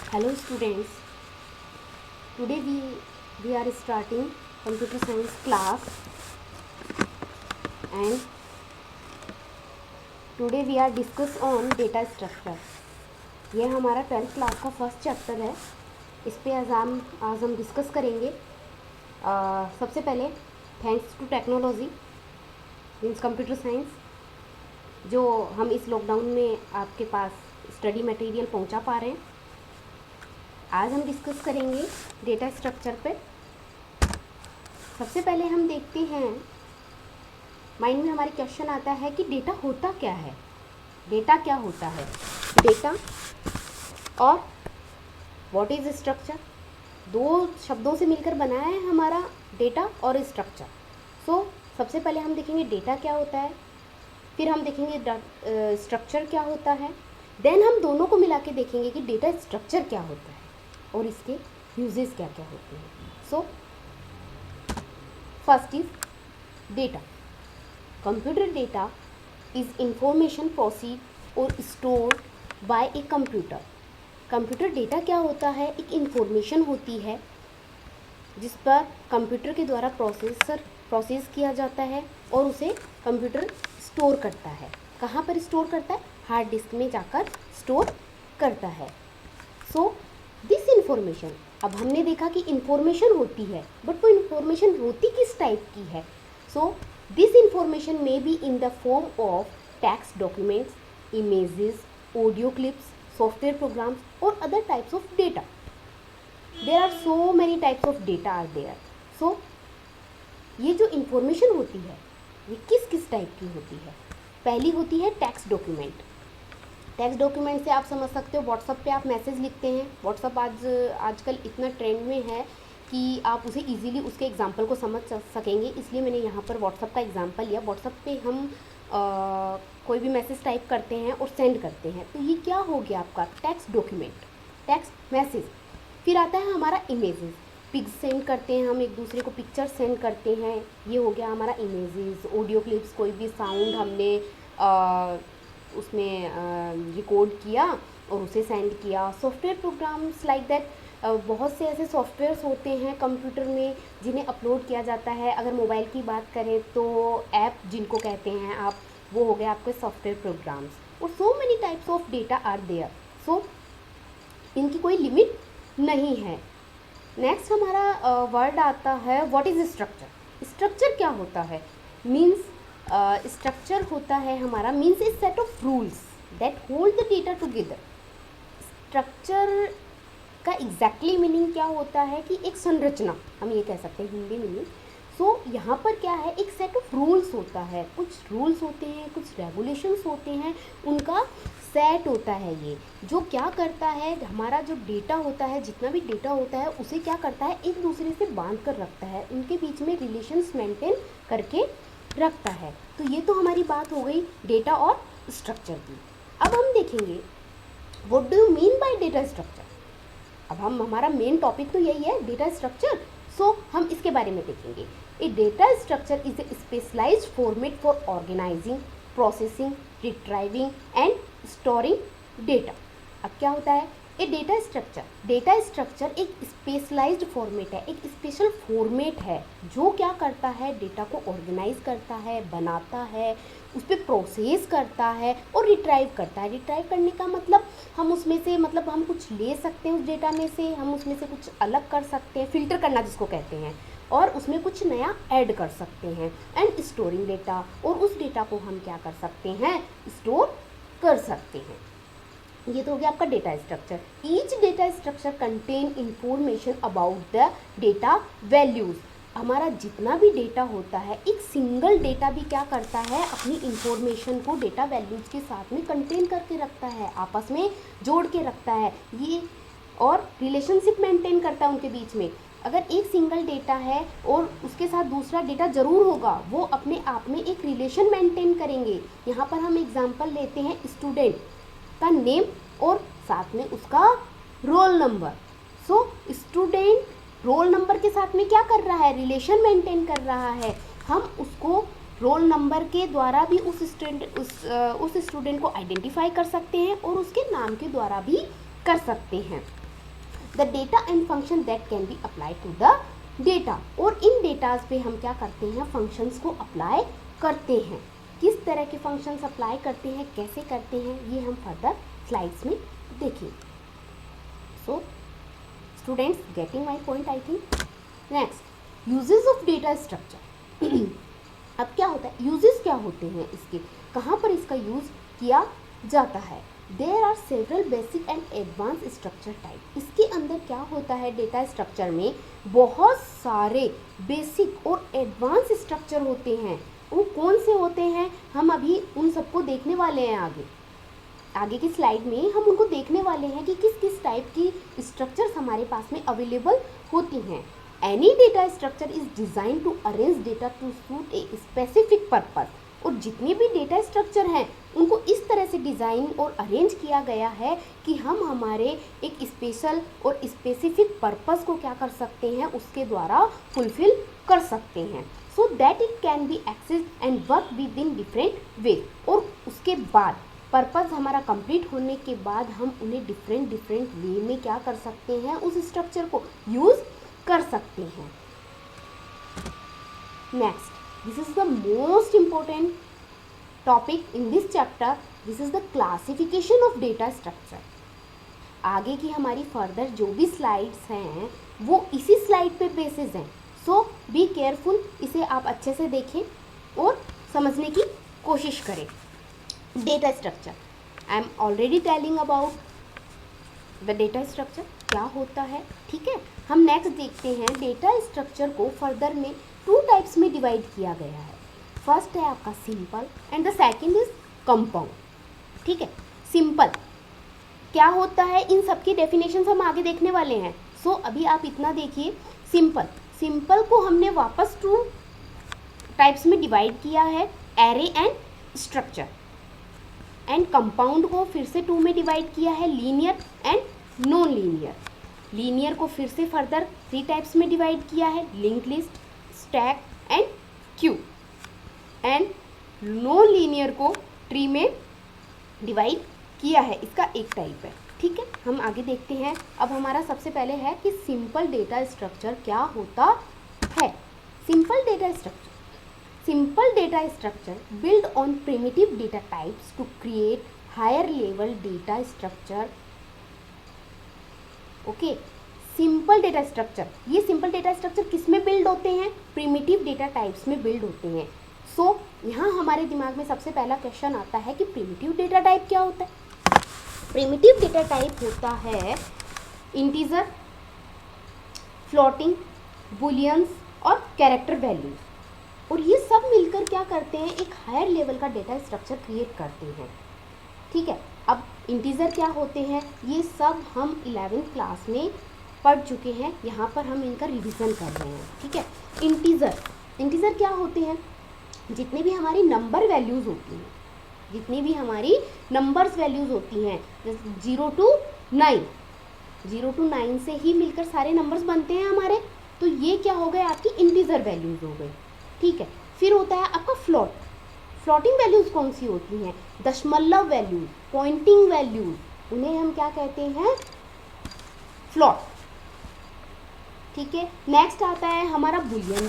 Hello students, today we are starting computer science class and today we are discuss on data structure। ये हमारा 12th class का first chapter है। इस पे आज हम डिस्कस करेंगे। सबसे पहले thanks to technology means computer science, जो हम इस लॉकडाउन में आपके पास स्टडी मटेरियल पहुंचा पा रहे हैं। आज हम डिस्कस करेंगे डेटा स्ट्रक्चर पे। सबसे पहले हम देखते हैं, माइंड में हमारे क्वेश्चन आता है कि डेटा होता क्या है। डेटा क्या होता है? डेटा और व्हाट इज़ स्ट्रक्चर, दो शब्दों से मिलकर बनाया है हमारा डेटा और स्ट्रक्चर। सो सबसे पहले हम देखेंगे डेटा क्या होता है, फिर हम देखेंगे स्ट्रक्चर क्या होता है, देन हम दोनों को मिला के देखेंगे कि डेटा स्ट्रक्चर क्या होता है और इसके यूजेस क्या क्या होते हैं। So first is data. Computer data is information proceed और store by a computer. Computer data क्या होता है? एक इंफॉर्मेशन होती है जिस पर कंप्यूटर के द्वारा प्रोसेस किया जाता है और उसे कंप्यूटर स्टोर करता है। कहाँ पर स्टोर करता है? हार्ड डिस्क में जाकर स्टोर करता है। सो दिस इंफॉर्मेशन, अब हमने देखा कि इंफॉर्मेशन होती है, बट वो इंफॉर्मेशन होती किस टाइप की है? So this information may be in the form of text documents, images, audio clips, software programs और other types of data. There are so many types of data are there. So ये जो information होती है ये किस किस type की होती है? पहली होती है टेक्स्ट डॉक्यूमेंट। टेक्स्ट डॉक्यूमेंट से आप समझ सकते हो, व्हाट्सअप पे आप मैसेज लिखते हैं। व्हाट्सअप आजकल इतना ट्रेंड में है कि आप उसे इजीली उसके एग्जांपल को समझ सकेंगे, इसलिए मैंने यहाँ पर व्हाट्सअप का एग्जांपल लिया। व्हाट्सअप पे हम कोई भी मैसेज टाइप करते हैं और सेंड करते हैं, तो ये क्या हो गया आपका टेक्स्ट डॉक्यूमेंट, टेक्स्ट मैसेज। फिर आता है हमारा इमेजेस, पिक्स सेंड करते हैं, हम एक दूसरे को पिक्चर सेंड करते हैं, ये हो गया हमारा इमेजेस। ऑडियो क्लिप्स, कोई भी साउंड हमने उसमें रिकॉर्ड किया और उसे सेंड किया। सॉफ्टवेयर प्रोग्राम्स लाइक दैट, बहुत से ऐसे सॉफ्टवेयर्स होते हैं कंप्यूटर में जिन्हें अपलोड किया जाता है। अगर मोबाइल की बात करें तो ऐप जिनको कहते हैं आप, वो हो गए आपके सॉफ्टवेयर प्रोग्राम्स। और so many types of data are there. So इनकी कोई लिमिट नहीं है। नेक्स्ट हमारा वर्ड आता है व्हाट इज़ स्ट्रक्चर। स्ट्रक्चर क्या होता है? मीन्स स्ट्रक्चर होता है हमारा means A set of rules that hold the data together. Structure का एग्जैक्टली मीनिंग क्या होता है कि एक संरचना, हम ये कह सकते हैं हिंदी मीनिंग। सो यहाँ पर क्या है, एक सेट ऑफ रूल्स होता है, कुछ रूल्स होते हैं, कुछ रेगुलेशंस होते हैं, उनका सेट होता है ये, जो क्या करता है हमारा जो डेटा होता है, जितना भी डेटा होता है उसे क्या करता है, एक दूसरे से बांध कर रखता है, उनके बीच में रिलेशंस मेंटेन करके रखता है। तो ये तो हमारी बात हो गई डेटा और स्ट्रक्चर की। अब हम देखेंगे what do you mean by data structure. अब हमारा मेन टॉपिक तो यही है, डेटा स्ट्रक्चर। सो हम इसके बारे में देखेंगे। A data structure is a specialized format for organizing, processing, retrieving and storing data. अब क्या होता है a data structure? Data structure एक स्पेशलाइज्ड फॉर्मेट है, एक स्पेशल फॉर्मेट है जो क्या करता है, डेटा को ऑर्गेनाइज करता है, बनाता है, उस पर प्रोसेस करता है और रिट्राइव करता है। रिट्राइव करने का मतलब हम उसमें से हम कुछ ले सकते हैं उस डेटा में से, हम उसमें से कुछ अलग कर सकते हैं, फिल्टर करना जिसको कहते हैं, और उसमें कुछ नया ऐड कर सकते हैं। एंड स्टोरिंग डेटा, और उस डेटा को हम क्या कर सकते हैं, स्टोर कर सकते हैं। ये तो हो गया आपका data structure. Each data structure contain information about the data values. हमारा जितना भी डेटा होता है, एक सिंगल डेटा भी क्या करता है, अपनी इंफॉर्मेशन को डेटा वैल्यूज के साथ में कंटेन करके रखता है, आपस में जोड़ के रखता है ये, और रिलेशनशिप मेंटेन करता है उनके बीच में। अगर एक सिंगल डेटा है और उसके साथ दूसरा डेटा ज़रूर होगा, वो अपने आप में एक रिलेशन मेंटेन करेंगे। यहाँ पर हम एग्जांपल लेते हैं स्टूडेंट का नेम और साथ में उसका roll number. So student roll number के साथ में क्या कर रहा है, रिलेशन मेंटेन कर रहा है। हम उसको रोल नंबर के द्वारा भी उस स्टूडेंट को आइडेंटिफाई कर सकते हैं और उसके नाम के द्वारा भी कर सकते हैं। The data and function that can be applied to the data. और इन डेटाज पे हम क्या करते हैं, फंक्शंस को अप्लाई करते हैं। किस तरह के फंक्शंस अप्लाई करते हैं, कैसे करते हैं, ये हम फर्दर स्लाइड्स में देखेंगे। So students, getting my point I think. Next, uses of data structure. अब क्या होता है, यूजेस क्या होते हैं इसके, कहाँ पर इसका यूज़ किया जाता है। There are several basic and advance structure type. इसके अंदर क्या होता है, डेटा स्ट्रक्चर में बहुत सारे बेसिक और एडवांस स्ट्रक्चर होते हैं। वो कौन से होते हैं, हम अभी उन सबको देखने वाले हैं। आगे की स्लाइड में हम उनको देखने वाले हैं कि किस किस टाइप की स्ट्रक्चर्स हमारे पास में अवेलेबल होती हैं। Any data structure is design to arrange data to suit a specific purpose. और जितने भी डेटा स्ट्रक्चर हैं उनको इस तरह से डिज़ाइन और अरेंज किया गया है कि हम हमारे एक स्पेशल और स्पेसिफिक पर्पस को क्या कर सकते हैं, उसके द्वारा फुलफिल कर सकते हैं, so that it can be access and work with in different way. और उसके बाद पर्पस हमारा कंप्लीट होने के बाद हम उन्हें डिफरेंट वे में क्या कर सकते हैं, उस स्ट्रक्चर को यूज़ कर सकते हैं। Next, this is the most important topic in this chapter. This is the classification of data structure. आगे की हमारी फर्दर जो भी स्लाइड्स हैं वो इसी स्लाइड पे बेसिस हैं, सो बी केयरफुल। इसे आप अच्छे से देखें और समझने की कोशिश करें। Data structure, I am already telling about the data structure क्या होता है, ठीक है। हम नेक्स्ट देखते हैं, डेटा स्ट्रक्चर को फर्दर में 2 टाइप्स में डिवाइड किया गया है। फर्स्ट है आपका simple and the second is compound, ठीक है। सिंपल क्या होता है, इन सब की डेफिनेशंस हम आगे देखने वाले हैं। सो अभी आप इतना देखिए, सिंपल को हमने वापस 2 टाइप्स में डिवाइड किया है, array and structure. And compound को फिर से 2 में डिवाइड किया है, linear and non linear. Linear को फिर से फर्दर 3 टाइप्स में डिवाइड किया है, link list, stack and Q. And non linear को ट्री में डिवाइड किया है, इसका एक टाइप है, ठीक है। हम आगे देखते हैं। अब हमारा सबसे पहले है कि सिंपल डेटा स्ट्रक्चर क्या होता है। Simple data structure build on primitive data types to create higher level data structure. Okay, simple data structure, ये सिंपल डेटा स्ट्रक्चर किस में बिल्ड होते हैं, प्रिमिटिव डेटा टाइप्स में बिल्ड होते हैं। सो यहाँ हमारे दिमाग में सबसे पहला क्वेश्चन आता है कि प्रिमिटिव डेटा टाइप क्या होता है। प्रिमिटिव डेटा टाइप होता है इंटीजर, फ्लोटिंग, बुलियंस और कैरेक्टर वैल्यूज। और ये सब मिलकर क्या करते हैं, एक हायर लेवल का डेटा स्ट्रक्चर क्रिएट करते हैं, ठीक है। अब इंटीजर क्या होते हैं, ये सब हम 11th क्लास में पढ़ चुके हैं, यहाँ पर हम इनका रिवीजन कर रहे हैं, ठीक है। इंटीजर क्या होते हैं, जितनी भी हमारी नंबर वैल्यूज़ होती हैं, जितनी भी हमारी नंबर्स वैल्यूज़ होती हैं, जैसे 0 to 9 से ही मिलकर सारे नंबर्स बनते हैं हमारे, तो ये क्या हो गए, आपकी इंटीजर वैल्यूज़ हो गई, ठीक है। फिर होता है आपका फ्लोटिंग वैल्यूज़ कौन सी होती हैं, दशमलव वैल्यूज़, पॉइंटिंग वैल्यूज़, उन्हें हम क्या कहते हैं, फ्लोट, ठीक है। नेक्स्ट आता है हमारा बुलियन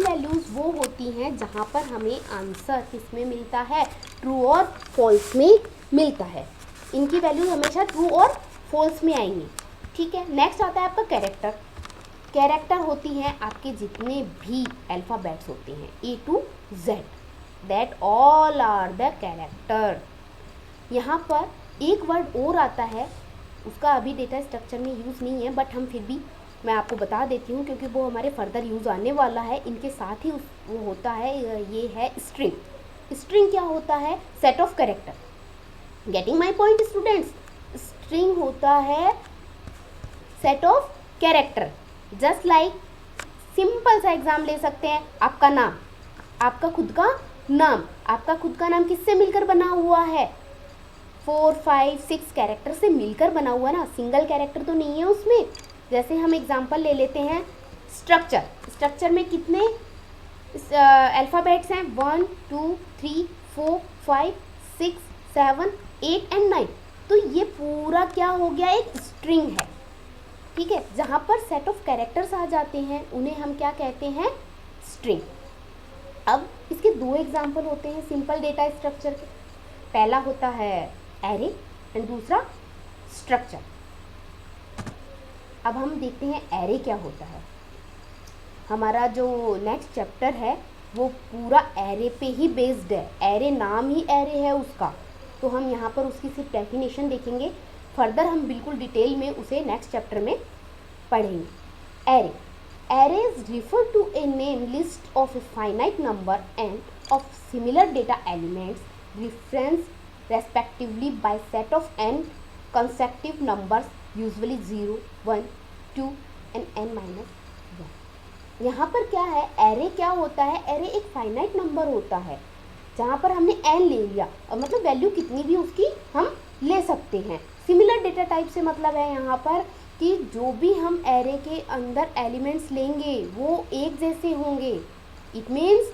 वैल्यूज़ वो होती हैं जहाँ पर हमें आंसर किसमें मिलता है, ट्रू और फॉल्स में मिलता है। इनकी वैल्यूज हमेशा ट्रू और फॉल्स में आएंगी, ठीक है। नेक्स्ट आता है आपका कैरेक्टर होती हैं आपके जितने भी अल्फ़ाबेट्स होते हैं A to Z, that all are the character. यहाँ पर एक वर्ड और आता है, उसका अभी डेटा स्ट्रक्चर में यूज़ नहीं है, बट हम फिर भी मैं आपको बता देती हूँ क्योंकि वो हमारे फर्दर यूज़ आने वाला है। इनके साथ ही वो होता है, ये है स्ट्रिंग क्या होता है, set of character. Getting my point students, string होता है set of character. Just like simple सा एग्जाम ले सकते हैं, आपका नाम, आपका खुद का नाम किससे मिलकर बना हुआ है, 4, 5, 6 कैरेक्टर से मिलकर बना हुआ ना, सिंगल कैरेक्टर तो नहीं है उसमें। जैसे हम एग्जांपल ले लेते हैं स्ट्रक्चर में कितने अल्फ़ाबेट्स हैं, 1, 2, 3, 4, 5, 6, 7, 8 एंड 9। तो ये पूरा क्या हो गया, एक स्ट्रिंग है, ठीक है। जहाँ पर सेट ऑफ कैरेक्टर्स आ जाते हैं उन्हें हम क्या कहते हैं, स्ट्रिंग। अब इसके दो एग्जाम्पल होते हैं सिंपल डेटा स्ट्रक्चर के। पहला होता है एरे एंड दूसरा स्ट्रक्चर। अब हम देखते हैं एरे क्या होता है। हमारा जो नेक्स्ट चैप्टर है वो पूरा एरे पे ही बेस्ड है, एरे नाम ही एरे है उसका, तो हम यहाँ पर उसकी सिर्फ डेफिनेशन देखेंगे, फर्दर हम बिल्कुल डिटेल में उसे नेक्स्ट चैप्टर में पढ़ेंगे। Array, arrays refer to a named list of a finite number and of similar data elements referenced respectively by set of n consecutive numbers, usually 0, 1, 2 and n minus 1। यहाँ पर क्या है, array क्या होता है, array एक फाइनाइट नंबर होता है जहाँ पर हमने n ले लिया, और मतलब वैल्यू कितनी भी उसकी हम ले सकते हैं। सिमिलर डेटा टाइप से मतलब है यहाँ पर कि जो भी हम एरे के अंदर एलिमेंट्स लेंगे वो एक जैसे होंगे। इट मीन्स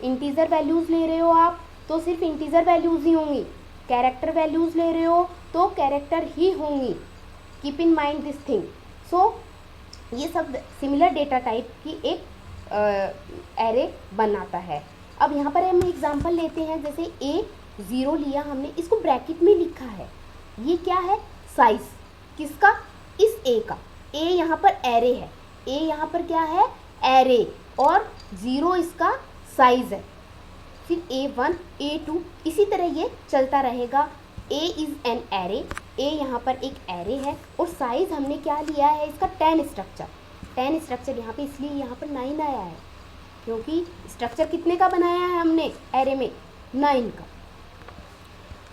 इंटीजर वैल्यूज़ ले रहे हो आप तो सिर्फ इंटीजर वैल्यूज़ ही होंगी, कैरेक्टर वैल्यूज़ ले रहे हो तो कैरेक्टर ही होंगी। Keep in mind this thing. So ये सब सिमिलर डेटा टाइप की एक एरे बनाता है। अब यहाँ पर हम एग्जांपल लेते हैं, जैसे A0 लिया हमने, इसको ब्रैकेट में लिखा है, ये क्या है, साइज किसका, इस A का। A यहाँ पर एरे है, A यहाँ पर क्या है, एरे, और 0 इसका साइज है। फिर A1 A2 इसी तरह ये चलता रहेगा। A is an array, A यहाँ पर एक एरे है, और साइज हमने क्या लिया है इसका, 10 स्ट्रक्चर। 10 स्ट्रक्चर यहाँ पे इसलिए यहाँ पर 9 आया है क्योंकि स्ट्रक्चर कितने का बनाया है हमने एरे में, 9 का।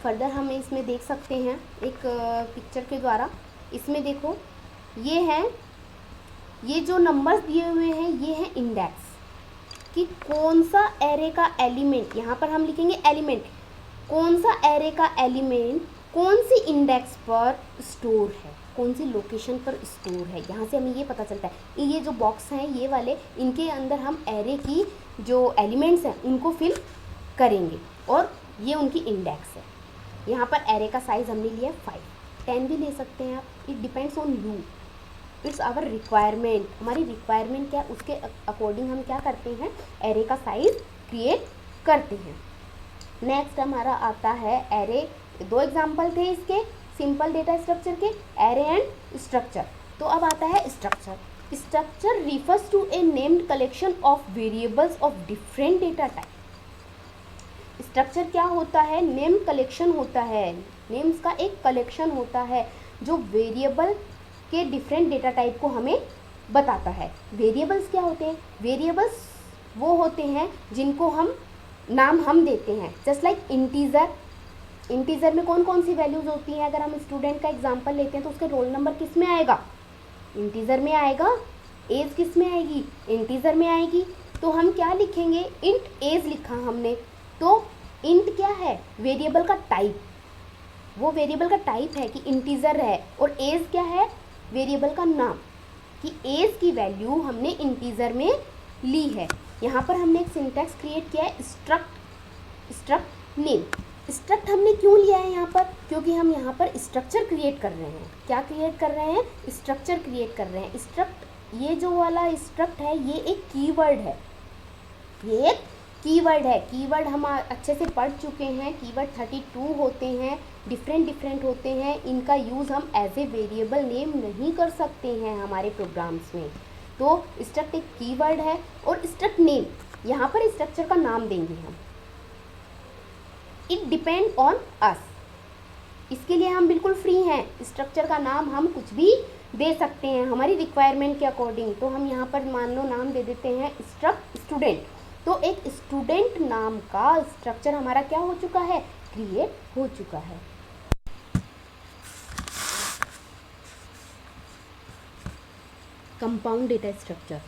फर्दर हम इसमें देख सकते हैं एक पिक्चर के द्वारा। इसमें देखो ये है, ये जो नंबर्स दिए हुए हैं ये है इंडेक्स कि कौन सा एरे का एलिमेंट, यहाँ पर हम लिखेंगे एलिमेंट, कौन सा एरे का एलिमेंट कौन सी इंडेक्स पर स्टोर है, कौन सी लोकेशन पर स्टोर है। यहाँ से हमें ये पता चलता है। ये जो बॉक्स हैं ये वाले, इनके अंदर हम एरे की जो एलिमेंट्स हैं उनको फिल करेंगे और ये उनकी इंडेक्स है। यहाँ पर एरे का साइज़ हमने लिया 5, 10 भी ले सकते हैं आप। It depends on you, it's our requirement. हमारी रिक्वायरमेंट क्या है उसके अकॉर्डिंग हम क्या करते हैं, एरे का साइज़ क्रिएट करते हैं। नेक्स्ट हमारा आता है एरे। दो एग्जाम्पल थे इसके सिंपल डेटा स्ट्रक्चर के, एरे एंड स्ट्रक्चर। तो अब आता है structure. Structure refers to a named collection of variables of different data type. Structure क्या होता है, नेम कलेक्शन होता है, नेम्स का एक कलेक्शन होता है जो वेरिएबल के डिफरेंट डेटा टाइप को हमें बताता है। वेरिएबल्स क्या होते हैं, वेरिएबल्स वो होते हैं जिनको हम नाम हम देते हैं, जस्ट लाइक इंटीजर। इंटीजर में कौन कौन सी वैल्यूज़ होती हैं, अगर हम स्टूडेंट का एग्जांपल लेते हैं तो उसके रोल नंबर किस में आएगा, इंटीजर में आएगा। एज किस में आएगी, इंटीजर में आएगी। तो हम क्या लिखेंगे, इंट एज लिखा हमने, तो इंट क्या है, वेरिएबल का टाइप, वो वेरिएबल का टाइप है कि इंटीजर है, और एज क्या है, वेरिएबल का नाम, कि एज की वैल्यू हमने इंटीजर में ली है। यहाँ पर हमने एक सिंटैक्स क्रिएट किया है, स्ट्रक्ट नेम। स्ट्रक्ट हमने क्यों लिया है यहाँ पर, क्योंकि हम यहाँ पर स्ट्रक्चर क्रिएट कर रहे हैं। क्या क्रिएट कर रहे हैं, स्ट्रक्चर क्रिएट कर रहे हैं। स्ट्रक्ट, ये जो वाला स्ट्रक्ट है ये एक कीवर्ड है, ये एक कीवर्ड है। कीवर्ड हम अच्छे से पढ़ चुके हैं। कीवर्ड 32 होते हैं, डिफरेंट होते हैं। इनका यूज़ हम एज ए वेरिएबल नेम नहीं कर सकते हैं हमारे प्रोग्राम्स में। तो स्ट्रक्ट एक कीवर्ड है, और स्ट्रक्ट नेम, यहाँ पर स्ट्रक्चर का नाम देंगे हम। इट डिपेंड ऑन अस, इसके लिए हम बिल्कुल फ्री हैं। स्ट्रक्चर का नाम हम कुछ भी दे सकते हैं हमारी रिक्वायरमेंट के अकॉर्डिंग। तो हम यहाँ पर मान लो नाम दे देते हैं स्ट्रक्ट स्टूडेंट। तो एक स्टूडेंट नाम का स्ट्रक्चर हमारा क्या हो चुका है, क्रिएट हो चुका है। Compound data structure.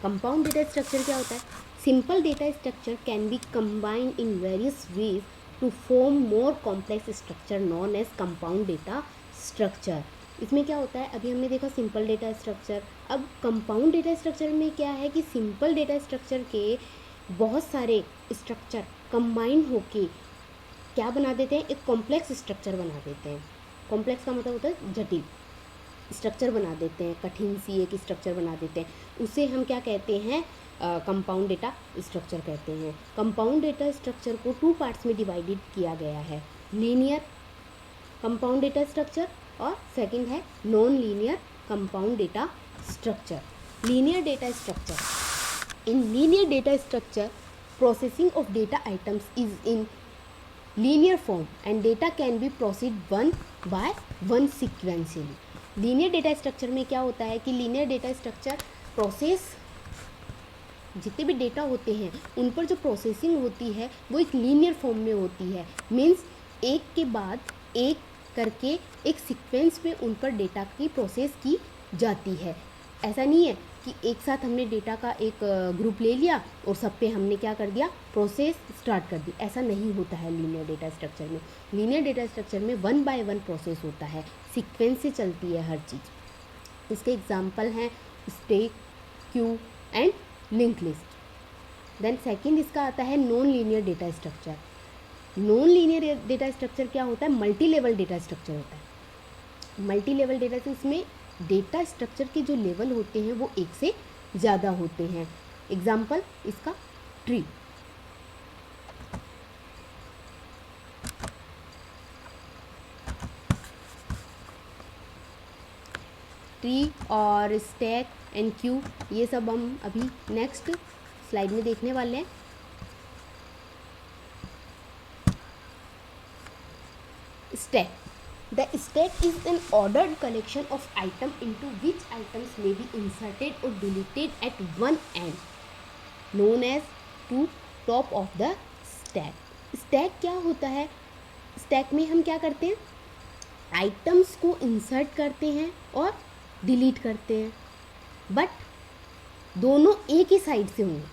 Compound data structure क्या होता है, simple data structure can be combined in various ways to form more complex structure known as compound data structure. इसमें क्या होता है, अभी हमने देखा सिंपल डेटा स्ट्रक्चर। अब कंपाउंड डेटा स्ट्रक्चर में क्या है कि सिंपल डेटा स्ट्रक्चर के बहुत सारे स्ट्रक्चर कंबाइन होके क्या बना देते हैं, एक कॉम्प्लेक्स स्ट्रक्चर बना देते हैं। कॉम्प्लेक्स का मतलब होता है जटिल। स्ट्रक्चर बना देते हैं, कठिन सी एक स्ट्रक्चर बना देते हैं, उसे हम क्या कहते हैं, कंपाउंड डेटा स्ट्रक्चर कहते हैं। कंपाउंड डेटा स्ट्रक्चर को 2 पार्ट्स में डिवाइडेड किया गया है, लीनियर कंपाउंड डेटा स्ट्रक्चर और सेकंड है non linear compound data structure. Linear data structure, in linear data structure processing of data items is in linear form and data can be processed one by one sequentially। Linear data structure में क्या होता है कि linear data structure process, जितने भी data होते हैं उन पर जो प्रोसेसिंग होती है वो एक लीनियर फॉर्म में होती है, मीन्स एक के बाद एक करके एक सीक्वेंस में उन पर डेटा की प्रोसेस की जाती है। ऐसा नहीं है कि एक साथ हमने डेटा का एक ग्रुप ले लिया और सब पे हमने क्या कर दिया, प्रोसेस स्टार्ट कर दी, ऐसा नहीं होता है लीनियर डेटा स्ट्रक्चर में। लीनियर डेटा स्ट्रक्चर में 1 बाय 1 प्रोसेस होता है, सीक्वेंस से चलती है हर चीज़। इसके एग्जांपल हैं stack, queue and link list. Then second इसका आता है non linear data structure. Non linear data structure क्या होता है, मल्टी लेवल डेटा स्ट्रक्चर होता है। मल्टी लेवल डेटा से इसमें डेटा स्ट्रक्चर के जो लेवल होते हैं वो एक से ज़्यादा होते हैं। एग्जाम्पल इसका ट्री, ट्री और स्टैक एंड क्यू, ये सब हम अभी नेक्स्ट स्लाइड में देखने वाले हैं। Stack, the stack is an ordered collection of items into which items may be inserted or deleted at one end, known as to top of the stack। stack क्या होता है, stack में हम क्या करते हैं, आइटम्स को इंसर्ट करते हैं और डिलीट करते हैं, बट दोनों एक ही साइड से होंगे।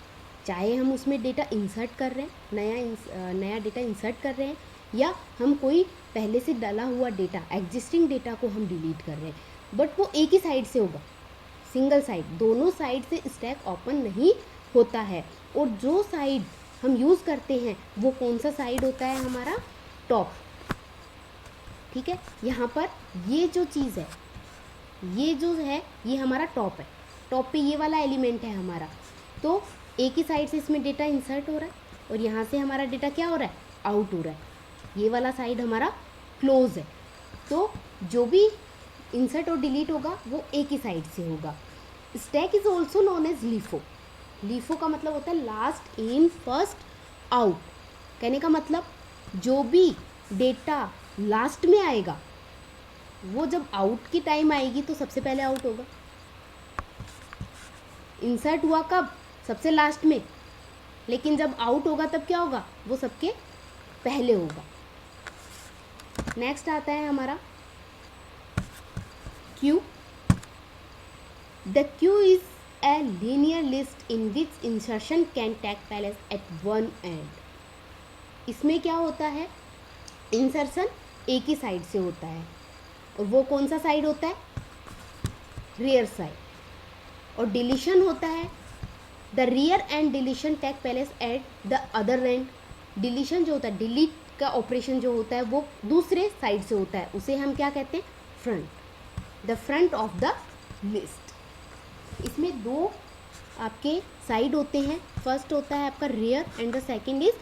चाहे हम उसमें डेटा इंसर्ट कर रहे हैं, नया डेटा इंसर्ट कर रहे हैं, या हम कोई पहले से डाला हुआ डेटा, एग्जिस्टिंग डेटा को हम डिलीट कर रहे हैं, बट वो एक ही साइड से होगा, सिंगल साइड। दोनों साइड से स्टैक ओपन नहीं होता है। और जो साइड हम यूज़ करते हैं वो कौन सा साइड होता है, हमारा टॉप। ठीक है, यहाँ पर ये जो चीज़ है, ये जो है ये हमारा टॉप है, टॉप पे ये वाला एलिमेंट है हमारा। तो एक ही साइड से इसमें डेटा इंसर्ट हो रहा है और यहाँ से हमारा डेटा क्या हो रहा है, आउट हो रहा है। ये वाला साइड हमारा क्लोज है, तो जो भी इंसर्ट और डिलीट होगा वो एक ही साइड से होगा। Stack is also known as LIFO. LIFO का मतलब होता है लास्ट इन फर्स्ट आउट। कहने का मतलब जो भी डेटा लास्ट में आएगा वो जब आउट की टाइम आएगी तो सबसे पहले आउट होगा। इंसर्ट हुआ कब, सबसे लास्ट में, लेकिन जब आउट होगा तब क्या होगा, वो सबके पहले होगा। नेक्स्ट आता है हमारा queue. The queue is a linear list in which insertion can take place at one end. इसमें क्या होता है, इंसर्शन एक ही साइड से होता है, और वो कौन सा साइड होता है, रियर साइड। और डिलीशन होता है, the rear end deletion take place at the other end. Deletion जो होता है, डिलीट का ऑपरेशन जो होता है वो दूसरे साइड से होता है, उसे हम क्या कहते हैं, front. The front of the list. इसमें दो आपके साइड होते हैं, फर्स्ट होता है आपका rear and the second is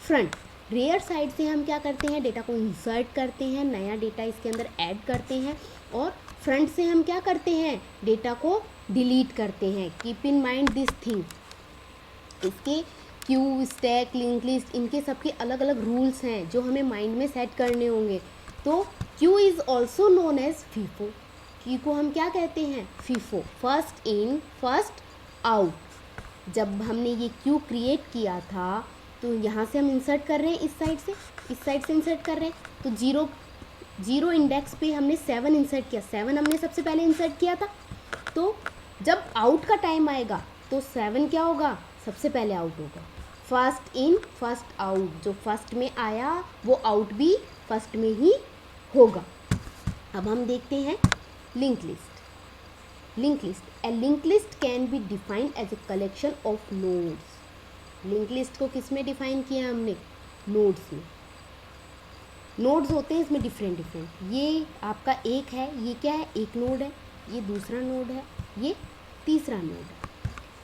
front. Rear side से हम क्या करते हैं, डेटा को इंसर्ट करते हैं, नया डेटा इसके अंदर ऐड करते हैं, और फ्रंट से हम क्या करते हैं, डेटा को डिलीट करते हैं। Keep in mind this thing. इसके क्यू, स्टैक, लिंक लिस्ट, इनके सबके अलग अलग रूल्स हैं जो हमें माइंड में सेट करने होंगे। तो queue is also known as FIFO. Queue को हम क्या कहते हैं, FIFO, first in first out. जब हमने ये क्यू क्रिएट किया था तो यहाँ से हम इंसर्ट कर रहे हैं, इस साइड से इंसर्ट कर रहे हैं, तो जीरो इंडेक्स पे हमने 7 इंसर्ट किया, 7 हमने सबसे पहले इंसर्ट किया था। तो जब आउट का टाइम आएगा तो 7 क्या होगा, सबसे पहले आउट होगा। फर्स्ट इन फर्स्ट आउट, जो फर्स्ट में आया वो आउट भी फर्स्ट में ही होगा। अब हम देखते हैं link list. Link list, a link list can be defined as a collection of nodes. Link list को किस में डिफाइन किया हमने, नोड्स में। नोड्स होते हैं इसमें डिफरेंट। ये आपका एक है, ये क्या है, एक नोड है, ये दूसरा नोड है, ये तीसरा नोड है।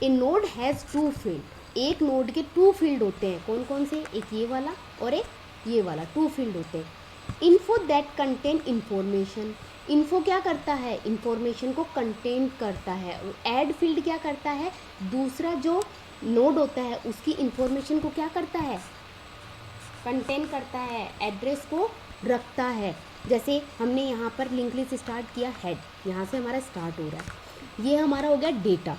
ए नोड हैज़ टू फील्ड, एक नोड के टू फील्ड होते हैं। कौन कौन से? एक ये वाला और एक ये वाला, टू फील्ड होते हैं। Info that contain information, info क्या करता है? इन्फॉर्मेशन को कंटेन करता है। ऐड फील्ड क्या करता है? दूसरा जो नोड होता है उसकी इन्फॉर्मेशन को क्या करता है? कंटेन करता है, एड्रेस को रखता है। जैसे हमने यहाँ पर लिंक लिस्ट स्टार्ट किया हेड, यहाँ से हमारा स्टार्ट हो रहा है। ये हमारा हो गया डेटा।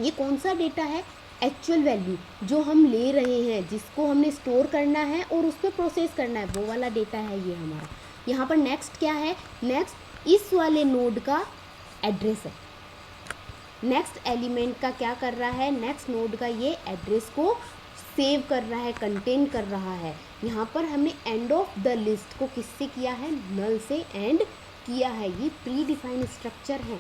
ये कौन सा डेटा है? एक्चुअल वैल्यू जो हम ले रहे हैं, जिसको हमने स्टोर करना है और उस पर प्रोसेस करना है, वो वाला डेटा है ये हमारा। यहाँ पर नेक्स्ट क्या है? नेक्स्ट इस वाले नोड का एड्रेस है। नेक्स्ट एलिमेंट का क्या कर रहा है? नेक्स्ट नोड का ये एड्रेस को सेव कर रहा है, कंटेन कर रहा है। यहाँ पर हमने एंड ऑफ द लिस्ट को किससे किया है? नल से एंड किया है। ये प्री डिफाइंड स्ट्रक्चर है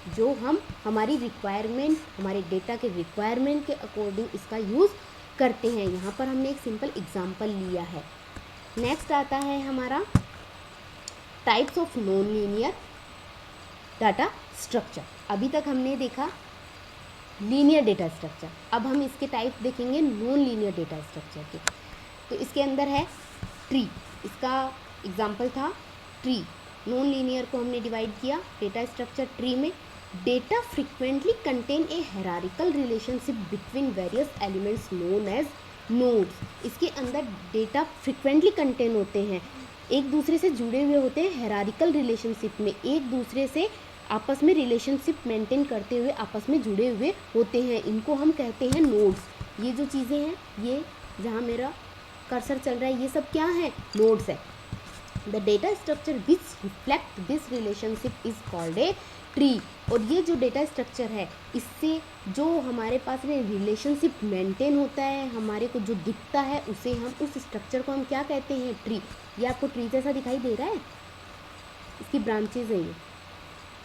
जो हम हमारी रिक्वायरमेंट, हमारे डेटा के रिक्वायरमेंट के अकॉर्डिंग इसका यूज़ करते हैं। यहाँ पर हमने एक सिंपल एग्जांपल लिया है। नेक्स्ट आता है हमारा types of non linear data structure. अभी तक हमने देखा लीनियर डेटा स्ट्रक्चर, अब हम इसके टाइप देखेंगे नॉन लीनियर डेटा स्ट्रक्चर के। तो इसके अंदर है ट्री, इसका एग्जांपल था ट्री। नॉन लीनियर को हमने डिवाइड किया डेटा स्ट्रक्चर ट्री में। Data frequently contain a hierarchical relationship between various elements known as nodes. इसके अंदर डेटा फ्रीक्वेंटली कंटेन होते हैं, एक दूसरे से जुड़े हुए होते हैं हायरार्किकल रिलेशनशिप में, एक दूसरे से आपस में रिलेशनशिप मेंटेन करते हुए आपस में जुड़े हुए होते हैं। इनको हम कहते हैं नोड्स। ये जो चीज़ें हैं, ये जहाँ मेरा कर्सर चल रहा है, ये सब क्या है? नोड्स है। The data structure which reflect this relationship is called a tree. और ये जो डेटा स्ट्रक्चर है, इससे जो हमारे पास में रिलेशनशिप मेंटेन होता है, हमारे को जो दिखता है, उसे हम, उस स्ट्रक्चर को हम क्या कहते हैं? ट्री। ये आपको ट्री जैसा दिखाई दे रहा है? इसकी ब्रांचेज है ये,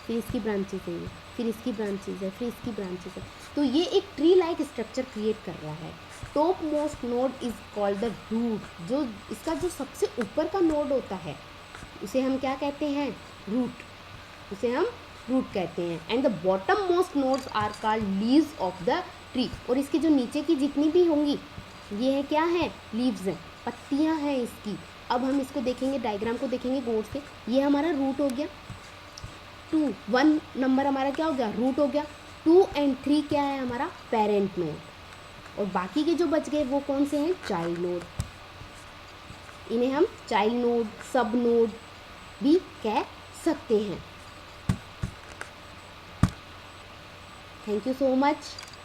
फिर इसकी ब्रांचेज है ये, फिर इसकी ब्रांचेज है, फिर इसकी ब्रांचेज है। तो ये एक ट्री लाइक स्ट्रक्चर क्रिएट कर रहा है। Top most node is called the root. जो इसका जो सबसे ऊपर का नोड होता है उसे हम क्या कहते हैं? रूट। उसे हम रूट कहते हैं। And the bottom most nodes are called leaves of the tree. और इसके जो नीचे की जितनी भी होंगी, ये है क्या है? लीव्स हैं, पत्तियां हैं इसकी। अब हम इसको देखेंगे, डायग्राम को देखेंगे गौर से। ये हमारा रूट हो गया, 2 1 नंबर हमारा क्या हो गया? रूट हो गया। 2 और 3 क्या है हमारा? Parent node. और बाकी के जो बच गए वो कौन से हैं? Child node. इन्हें हम चाइल्ड नोड, सब नोड भी कह सकते हैं। Thank you so much.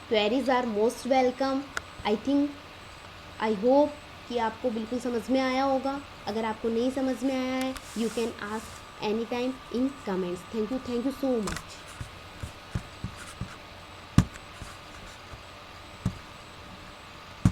Queries are most welcome. I hope कि आपको बिल्कुल समझ में आया होगा। अगर आपको नहीं समझ में आया है, you can ask any time in comments. Thank you so much.